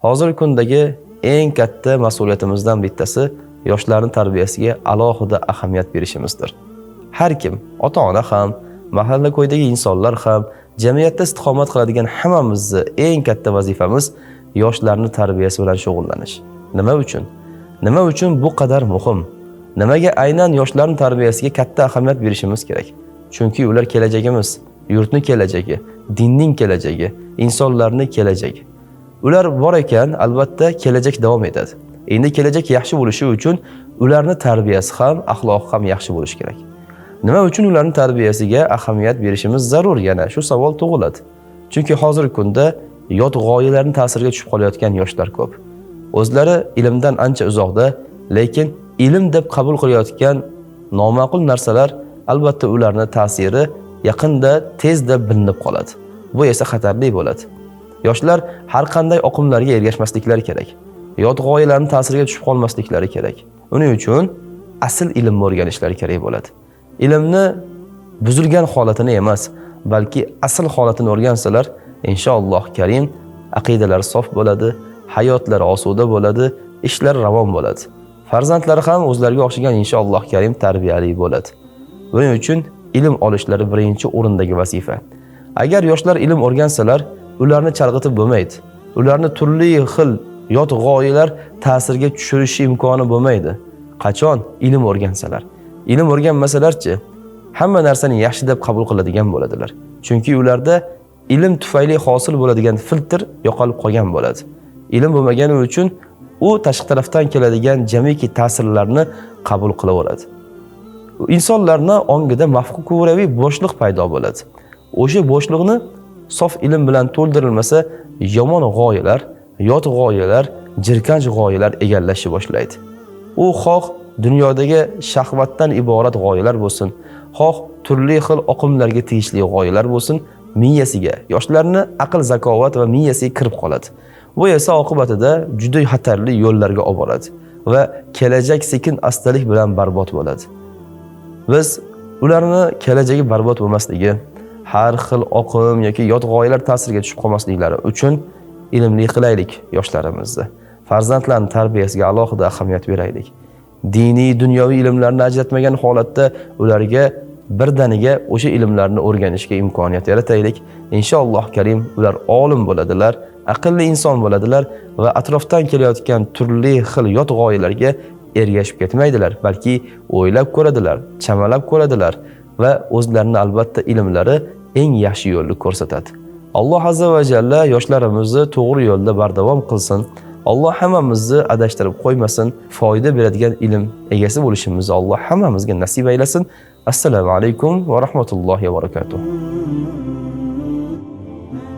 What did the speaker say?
Hozirgi kundagi eng katta mas'uliyatimizdan bittasi yoshlarning tarbiyasiga alohida ahamiyat berishimizdir. Har kim, ota-ona ham, mahalla ko'ydagi insonlar ham, jamiyatda istiqomat qiladigan hammamizni eng katta vazifamiz yoshlarning tarbiyasi bilan shug'ullanish. Nima uchun? Nima uchun bu qadar muhim? Nimaga aynan yoshlarning tarbiyasiga katta ahamiyat berishimiz kerak? Chunki ular kelajagimiz, yurtning kelajagi, dinning kelajagi, insonlarning kelajagi. Ular bor ekan, albatta kelajak davom etadi. Endi kelajak yaxshi bo'lishi uchun ularning tarbiyasi ham, axloqi ham yaxshi bo'lishi kerak. Nima uchun ularning tarbiyasiga ahamiyat berishimiz zarur? Yana shu savol tug'iladi. Chunki hozirgi kunda yot g'oyalarning ta'siriga tushib qolayotgan yoshlar ko'p. O'zlari ilmdan ancha uzoqda, lekin ilm deb qabul qilayotgan noma'qul narsalar albatta ularning ta'siri yaqinda tezda bilinib qoladi. Bu esa xatarli bo'ladi. Yoshlar har qanday oqimlarga ergashmasliklari kerak. Yot g'oyalarning ta'siriga tushib qolmasliklari kerak. Uning uchun asl ilmni o'rganishlari kerak bo'ladi. Ilmni buzilgan holatini emas, balki asl holatini o'rgansalar, inshaalloh karim aqidalari sof bo'ladi, hayotlari osuda bo'ladi, ishlar ravon bo'ladi. Farzandlari ham o'zlariga o'xshagan inshaalloh karim tarbiyali bo'ladi. Buning uchun ilm olishlari birinchi o'rindagi vazifa. Agar yoshlar ilm o'rgansalar, ularni chalg'itib bo'lmaydi. Ularni turli xil yot g'oyalar ta'sirga tushirishi imkoni bo'lmaydi. Qachon ilm o'rgansalar. Ilm o'rganmasalarchi, hamma narsani yaxshi deb qabul qiladigan bo'ladilar. Chunki ularda ilm tufayli hosil bo'ladigan filtr yo'qolib qolgan bo'ladi. Ilm bo'lmagani uchun u tashqi tarafdan keladigan jamiki ta'sirlarni qabul qilaveradi. İnsanlarning ongida mafkuraviy bo'shliq paydo bo'ladi. O'sha bo'shliqni sof ilm bilan to'ldirilmasa, yomon g'oyalar, yot g'oyalar, jirkanch g'oyalar egallashni boshlaydi. U xoh dunyodagi shahvatdan iborat g'oyalar bo'lsin, xoh turli xil oqimlarga tegishli g'oyalar bo'lsin, miyasiga, yoshlarni aql, zakovat va miyasiga kirib qoladi. Bu esa oqibatida juda xatarli yo'llarga olib boradi va kelajak sekin astalik bilan barbod bo'ladi. Biz ularni kelajagi barbod bo'lmasligi, har xil oqim yoki yot g'oyalar ta'siriga tushib qolmasliklari uchun ilmli qilaylik yoshlarimizni. Farzandlarning tarbiyasiga alohida ahamiyat beraylik. Diniy, dunyoviy ilmlarni ajratmagan holatda ularga birdaniga o'sha ilmlarni o'rganishga imkoniyat yarataylik. Inshaalloh karim ular olim bo'ladilar, aqlli inson bo'ladilar va atrofdan kelayotgan turli xil yot g'oyalarga ergashib ketmaydilar, balki o'ylab ko'radilar, chamalab ko'radilar va o'zlarini albatta ilmlari eng yaxshi yo'lni ko'rsatadi. Alloh azza va jalla yoshlarimizni to'g'ri yo'lda bardavom qilsin. Alloh hammamizni adashtirib qo'ymasin, foyda beradigan ilm egasi bo'lishimizni Alloh hammamizga nasib aylasin. Assalomu alaykum va rahmatullohi va barakatuh.